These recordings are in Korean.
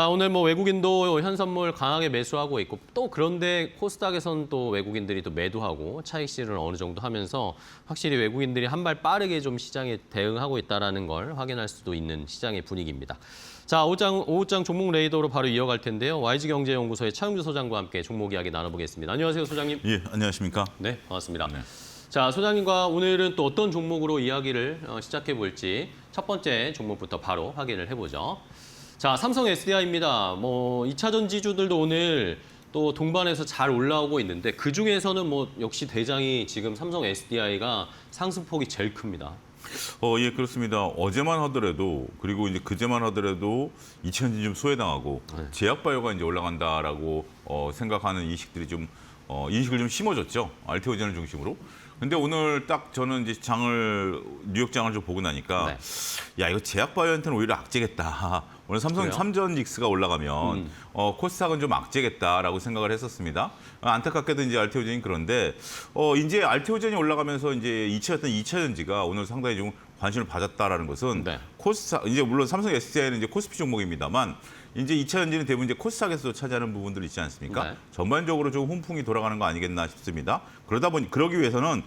자, 오늘 뭐 외국인도 현선물 강하게 매수하고 있고 또 그런데 코스닥에서는 또 외국인들이 또 매도하고 차익 실현을 어느 정도 하면서 확실히 외국인들이 한 발 빠르게 좀 시장에 대응하고 있다는 걸 확인할 수도 있는 시장의 분위기입니다. 자, 오후장 종목 레이더로 바로 이어갈 텐데요. YG경제연구소의 차용주 소장과 함께 종목 이야기 나눠보겠습니다. 안녕하세요, 소장님. 예, 안녕하십니까? 네, 반갑습니다. 네. 자, 소장님과 오늘은 또 어떤 종목으로 이야기를 시작해 볼지 첫 번째 종목부터 바로 확인을 해보죠. 자, 삼성 SDI입니다. 뭐 2차 전지주들도 오늘 또 동반해서 잘 올라오고 있는데 그 중에서는 뭐 역시 대장이 지금 삼성 SDI가 상승폭이 제일 큽니다. 예, 그렇습니다. 어제만 하더라도 그리고 이제 그제만 하더라도 2차전지 좀 소외당하고 네. 제약바이오가 이제 올라간다라고 생각하는 인식들이 좀 인식을 좀 심어졌죠. 알테오젠을 중심으로. 근데 오늘 딱 저는 이제 뉴욕 장을 좀 보고 나니까 야, 이거 제약바이오한테는 오히려 악재겠다. 오늘 삼성 그래요? 삼전익스가 올라가면 코스닥은 좀 악재겠다라고 생각을 했었습니다. 안타깝게도 이제 알테오젠이 그런데 이제 알테오젠이 올라가면서 이제 2차 전지가 오늘 상당히 좀 관심을 받았다라는 것은 네. 코스닥 이제 물론 삼성 SDI는 이제 코스피 종목입니다만 이제 2차 전지는 대부분 이제 코스닥에서 차지하는 부분들이 있지 않습니까? 네. 전반적으로 좀 훈풍이 돌아가는 거 아니겠나 싶습니다. 그러기 위해서는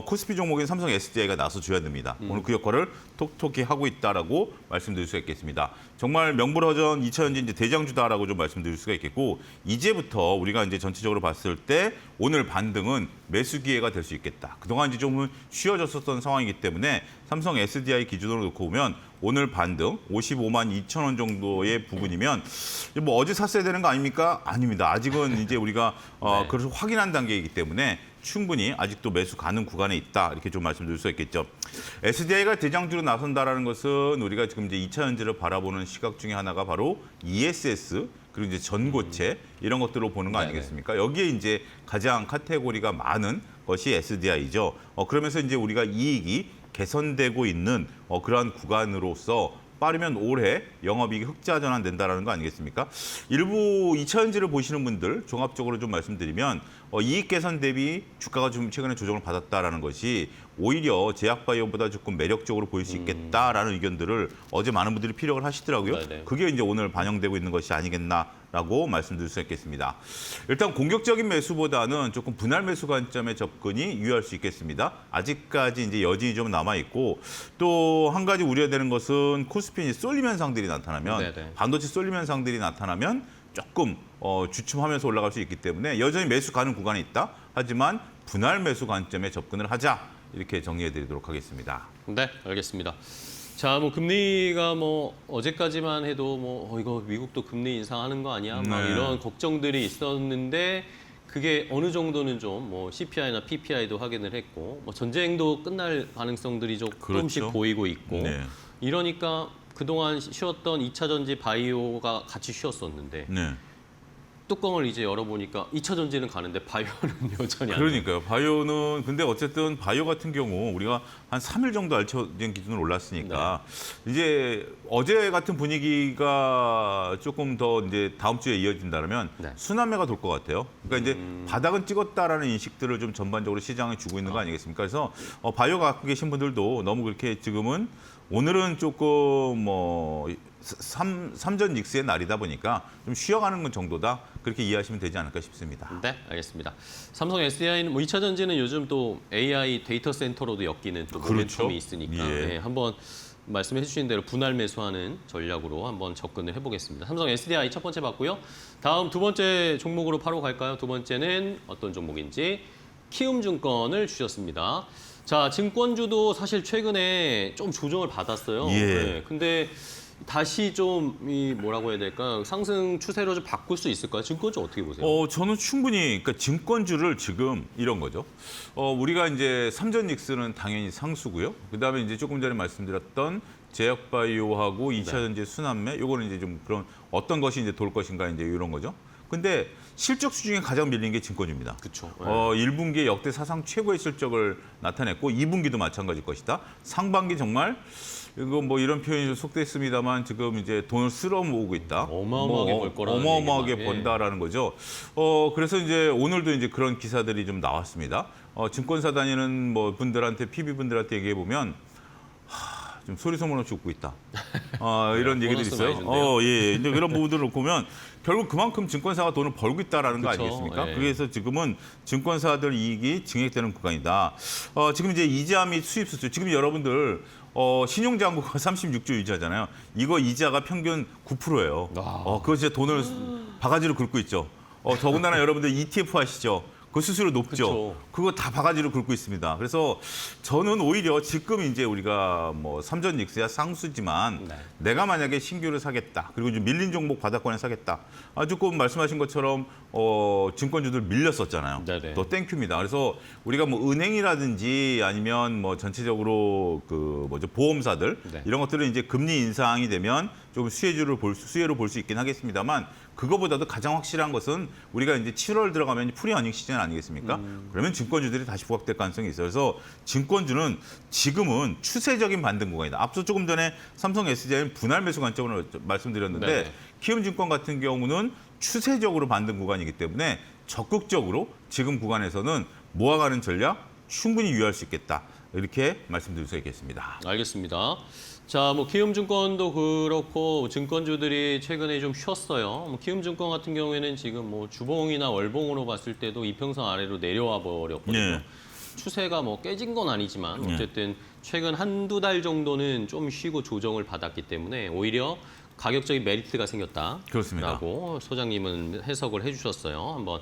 코스피 종목인 삼성 SDI가 나서줘야 됩니다. 오늘 그 역할을 톡톡히 하고 있다라고 말씀드릴 수가 있겠습니다. 정말 명불허전 2차 전지 이제 대장주다라고 좀 말씀드릴 수가 있겠고 이제부터 우리가 이제 전체적으로 봤을 때 오늘 반등은 매수 기회가 될 수 있겠다. 그동안 이제 좀 쉬어졌었던 상황이기 때문에 삼성 SDI 기준으로 놓고 보면 오늘 반등 55만 2천 원 정도의 부분이면 뭐 어제 샀어야 되는 거 아닙니까? 아닙니다. 아직은 이제 우리가 네. 그래서 확인한 단계이기 때문에 충분히 아직도 매수 가능 구간에 있다 이렇게 좀 말씀드릴 수 있겠죠. SDI가 대장주로 나선다라는 것은 우리가 지금 이제 2차 전지를 바라보는 시각 중에 하나가 바로 ESS 그리고 이제 전고체 이런 것들로 보는 거 아니겠습니까? 여기에 이제 가장 카테고리가 많은 것이 SDI죠. 그러면서 이제 우리가 이익이 개선되고 있는 그러한 구간으로서 빠르면 올해 영업이익이 흑자 전환된다라는 거 아니겠습니까? 일부 2차 전지를 보시는 분들 종합적으로 좀 말씀드리면 이익 개선 대비 주가가 좀 최근에 조정을 받았다라는 것이 오히려 제약바이오보다 조금 매력적으로 보일 수 있겠다라는 의견들을 어제 많은 분들이 피력을 하시더라고요. 네네. 그게 이제 오늘 반영되고 있는 것이 아니겠나라고 말씀드릴 수 있겠습니다. 일단 공격적인 매수보다는 조금 분할 매수 관점의 접근이 유효할 수 있겠습니다. 아직까지 이제 여진이 좀 남아 있고 또 한 가지 우려되는 것은 코스피 쏠림 현상들이 나타나면 네네. 반도체 쏠림 현상들이 나타나면 조금 주춤하면서 올라갈 수 있기 때문에 여전히 매수 가는 구간이 있다. 하지만 분할 매수 관점에 접근을 하자. 이렇게 정리해드리도록 하겠습니다. 네, 알겠습니다. 자, 뭐 금리가 뭐 어제까지만 해도 뭐 이거 미국도 금리 인상하는 거 아니야? 막 네. 이런 걱정들이 있었는데 그게 어느 정도는 좀 뭐 CPI나 PPI도 확인을 했고 뭐 전쟁도 끝날 가능성들이 조금씩 그렇죠. 보이고 있고 네. 이러니까 그동안 쉬었던 2차 전지 바이오가 같이 쉬었었는데 네. 뚜껑을 이제 열어보니까 2차 전지는 가는데 바이오는 여전히 안 그러니까요. 바이오는 근데 어쨌든 바이오 같은 경우 우리가 한 3일 정도 알처진 기준으로 올랐으니까 이제 어제 같은 분위기가 조금 더 이제 다음 주에 이어진다면 네. 순환매가 돌 것 같아요. 그러니까 이제 바닥은 찍었다라는 인식들을 좀 전반적으로 시장에 주고 있는 거 아니겠습니까? 그래서 바이오 갖고 계신 분들도 너무 그렇게 지금은 오늘은 조금 뭐 삼전 닉스의 날이다 보니까 좀 쉬어가는 건 정도다. 그렇게 이해하시면 되지 않을까 싶습니다. 네, 알겠습니다. 삼성 SDI는 뭐 2차 전지는 요즘 또 AI 데이터 센터로도 엮이는 또 그렇죠. 모멘텀이 있으니까 예. 네, 한번 말씀해 주신 대로 분할 매수하는 전략으로 한번 접근을 해보겠습니다. 삼성 SDI 첫 번째 봤고요. 다음 두 번째 종목으로 바로 갈까요? 두 번째는 어떤 종목인지 키움증권을 주셨습니다. 자, 증권주도 사실 최근에 좀 조정을 받았어요. 예. 네, 근데 다시 좀 뭐라고 해야 될까 상승 추세로 좀 바꿀 수 있을까요? 증권주 어떻게 보세요? 저는 충분히 그러니까 증권주를 지금 이런 거죠. 우리가 이제 삼전 닉스는 당연히 상수고요. 그다음에 이제 조금 전에 말씀드렸던 제약바이오하고 2차 전지 순환매 요거는 이제 좀 그런 어떤 것이 이제 돌 것인가 이제 이런 거죠. 근데 실적수 중에 가장 밀린 게 증권주입니다. 그렇죠. 1분기에 역대 사상 최고의 실적을 나타냈고 2분기도 마찬가지일 것이다. 상반기 정말 이거 뭐 이런 표현이 좀 속됐습니다만 지금 이제 돈을 쓸어 모으고 있다. 어마어마하게 벌 거라는 어마어마하게 얘기만, 예. 번다라는 거죠. 그래서 이제 오늘도 이제 그런 기사들이 좀 나왔습니다. 증권사 다니는 뭐 분들한테 PB 분들한테 얘기해 보면 좀 소리 소문 없이 웃고 있다. 이런 네, 얘기들이 보너스 있어요. 많이 준대요. 예. 이제 이런 부분들을 보면 결국 그만큼 증권사가 돈을 벌고 있다라는 거 그쵸, 아니겠습니까? 예. 그래서 지금은 증권사들 이익이 증액되는 구간이다. 지금 이제 이자 및 수입 수수 지금 여러분들 신용장고가 36조 유지하잖아요. 이거 이자가 평균 9%예요. 그거 진짜 돈을 바가지로 긁고 있죠. 더군다나 여러분들 ETF 하시죠. 그 수수료 높죠. 그쵸. 그거 다 바가지로 긁고 있습니다. 그래서 저는 오히려 지금 이제 우리가 뭐 삼전 닉스야 상수지만 네. 내가 만약에 신규를 사겠다. 그리고 이제 밀린 종목 바닥권에 사겠다. 조금 말씀하신 것처럼 증권주들 밀렸었잖아요. 네네. 또 땡큐입니다. 그래서 우리가 뭐 은행이라든지 아니면 뭐 전체적으로 그 뭐죠 보험사들 네. 이런 것들은 이제 금리 인상이 되면 좀 수혜로 볼 수 있긴 하겠습니다만 그거보다도 가장 확실한 것은 우리가 이제 7월 들어가면 프리 어닝 시즌 아니겠습니까? 그러면 증권주들이 다시 부각될 가능성이 있어요. 그래서 증권주는 지금은 추세적인 반등 구간이다. 앞서 조금 전에 삼성 SDI는 분할 매수 관점으로 말씀드렸는데 네. 키움증권 같은 경우는 추세적으로 반등 구간이기 때문에 적극적으로 지금 구간에서는 모아가는 전략 충분히 유효할 수 있겠다. 이렇게 말씀드릴 수 있겠습니다. 알겠습니다. 자, 뭐 키움증권도 그렇고 증권주들이 최근에 좀 쉬었어요. 뭐 키움증권 같은 경우에는 지금 뭐 주봉이나 월봉으로 봤을 때도 이평선 아래로 내려와 버렸거든요. 네. 추세가 뭐 깨진 건 아니지만 네. 어쨌든 최근 한두 달 정도는 좀 쉬고 조정을 받았기 때문에 오히려 가격적인 메리트가 생겼다라고 그렇습니다. 소장님은 해석을 해주셨어요. 한번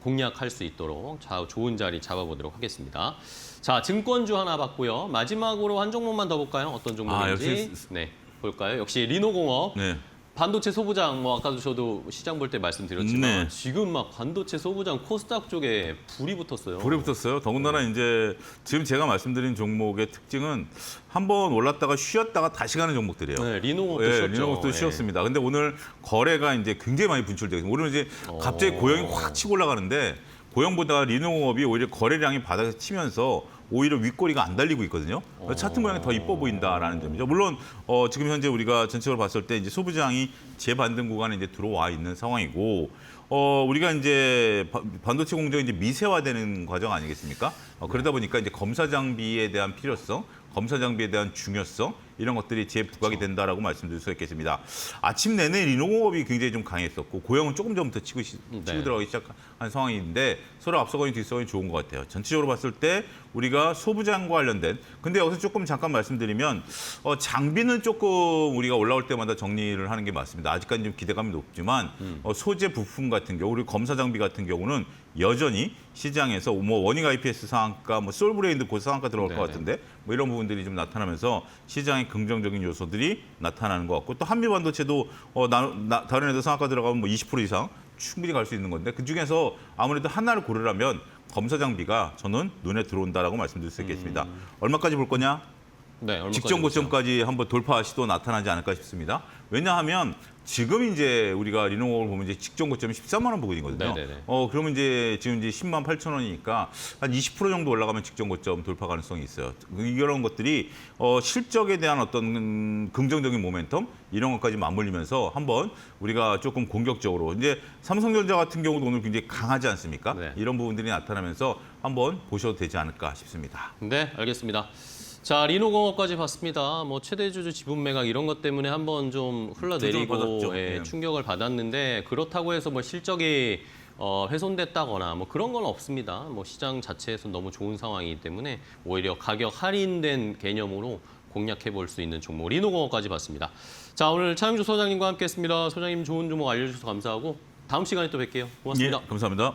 공략할 수 있도록 좋은 자리 잡아보도록 하겠습니다. 자, 증권주 하나 봤고요. 마지막으로 한 종목만 더 볼까요? 어떤 종목인지. 역시- 네, 볼까요? 역시 리노공업. 네. 반도체 소부장, 뭐 아까도 저도 시장 볼 때 말씀드렸지만 네. 지금 막 반도체 소부장 코스닥 쪽에 불이 붙었어요. 불이 붙었어요. 더군다나 이제 지금 제가 말씀드린 종목의 특징은 한번 올랐다가 쉬었다가 다시 가는 종목들이에요. 네, 리노공업도 쉬었죠. 리노공업도 예. 쉬었습니다. 근데 오늘 거래가 이제 굉장히 많이 분출되고 있습니다. 오늘 이제 갑자기 고용이 확 치고 올라가는데 고용보다 리노공업이 오히려 거래량이 바닥에서 치면서 오히려 윗꼬리가 안 달리고 있거든요. 차트 모양이 더 이뻐 보인다라는 점이죠. 물론 지금 현재 우리가 전체적으로 봤을 때 이제 소부장이 재반등 구간에 이제 들어와 있는 상황이고 우리가 이제 반도체 공정이 이제 미세화되는 과정 아니겠습니까? 그러다 보니까 이제 검사 장비에 대한 필요성, 검사 장비에 대한 중요성 이런 것들이 재부각이 된다라고 말씀드릴 수 있겠습니다. 아침 내내 리노공업이 굉장히 좀 강했었고 고용은 조금 전부터 치고 들어가기 시작한 상황인데 서로 앞서거니 뒤서거니 좋은 것 같아요. 전체적으로 봤을 때 우리가 소부장과 관련된 근데 여기서 조금 잠깐 말씀드리면 장비는 조금 우리가 올라올 때마다 정리를 하는 게 맞습니다. 아직까지 좀 기대감이 높지만 소재 부품 같은 경우 우리 검사 장비 같은 경우는 여전히 시장에서 뭐 워닝 IPS 상한가, 뭐 솔브레인드 곧 상한가 들어올 것 같은데 뭐 이런 부분들이 좀 나타나면서 시장에 긍정적인 요소들이 나타나는 것 같고 또 한미 반도체도 다른 애들 상한가 들어가면 뭐 20% 이상 충분히 갈 수 있는 건데 그 중에서 아무래도 하나를 고르라면 검사 장비가 저는 눈에 들어온다라고 말씀드릴 수 있겠습니다. 얼마까지 볼 거냐? 네, 얼마까지 직전 보죠? 고점까지 한번 돌파 시도 나타나지 않을까 싶습니다. 왜냐하면 지금 이제 우리가 리노공업을 보면 이제 직전 고점이 13만 원 부근이거든요. 네네네. 그러면 이제 지금 이제 10만 8천 원이니까 한 20% 정도 올라가면 직전 고점 돌파 가능성이 있어요. 이런 것들이 실적에 대한 어떤 긍정적인 모멘텀 이런 것까지 맞물리면서 한번 우리가 조금 공격적으로 이제 삼성전자 같은 경우도 오늘 굉장히 강하지 않습니까? 네. 이런 부분들이 나타나면서 한번 보셔도 되지 않을까 싶습니다. 네, 알겠습니다. 자, 리노공업까지 봤습니다. 뭐 최대주주 지분 매각 이런 것 때문에 한번 좀 흘러내리고 조정을 받았죠. 네. 충격을 받았는데 그렇다고 해서 뭐 실적이 훼손됐다거나 뭐 그런 건 없습니다. 뭐 시장 자체에서 너무 좋은 상황이기 때문에 오히려 가격 할인된 개념으로 공략해 볼 수 있는 종목 리노공업까지 봤습니다. 자, 오늘 차영주 소장님과 함께했습니다. 소장님 좋은 종목 알려주셔서 감사하고 다음 시간에 또 뵐게요. 고맙습니다. 예, 감사합니다.